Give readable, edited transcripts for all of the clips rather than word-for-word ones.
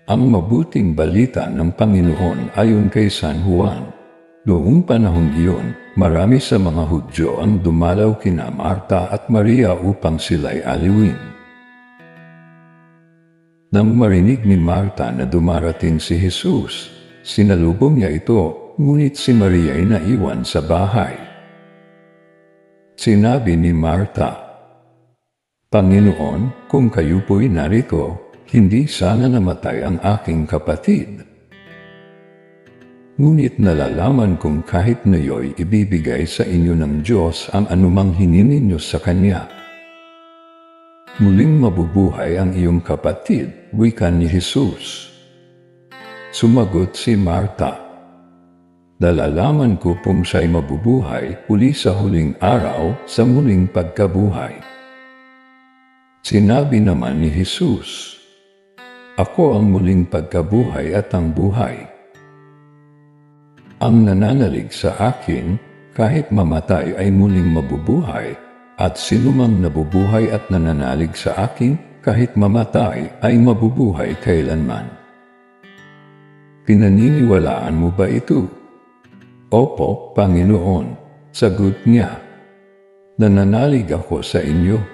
Ang mabuting balita ng Panginoon ayon kay San Juan. Noong panahong iyon, marami sa mga Hudyo ang dumalaw kina Marta at Maria upang sila'y aliwin. Nang marinig ni Marta na dumarating si Jesus, sinalubong niya ito, ngunit si Maria ay naiwan sa bahay. Sinabi ni Marta, "Panginoon, kung kayo po'y narito, hindi sana namatay ang aking kapatid. Ngunit nalalaman kong kahit ngayon ibibigay sa inyo ng Diyos ang anumang hiniling niyo sa Kanya. Muling mabubuhay ang iyong kapatid," wika ni Jesus. Sumagot si Marta, "Nalalaman ko kung siya'y mabubuhay uli sa huling araw sa muling pagkabuhay." Sinabi naman ni Jesus, "Ako ang muling pagkabuhay at ang buhay. Ang nananalig sa akin, kahit mamatay ay muling mabubuhay, at sinumang nabubuhay at nananalig sa akin, kahit mamatay ay mabubuhay kailanman." Pinaniniwalaan mo ba ito? "Opo, Panginoon," sagot niya. "Nananalig ako sa inyo.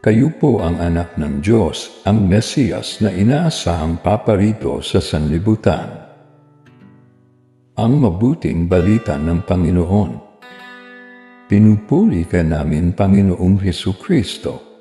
Kayo po ang anak ng Diyos, ang Mesiyas na inaasahang paparito sa sanlibutan." Ang mabuting balita ng Panginoon. Pinupuri ka namin, Panginoong Hesukristo.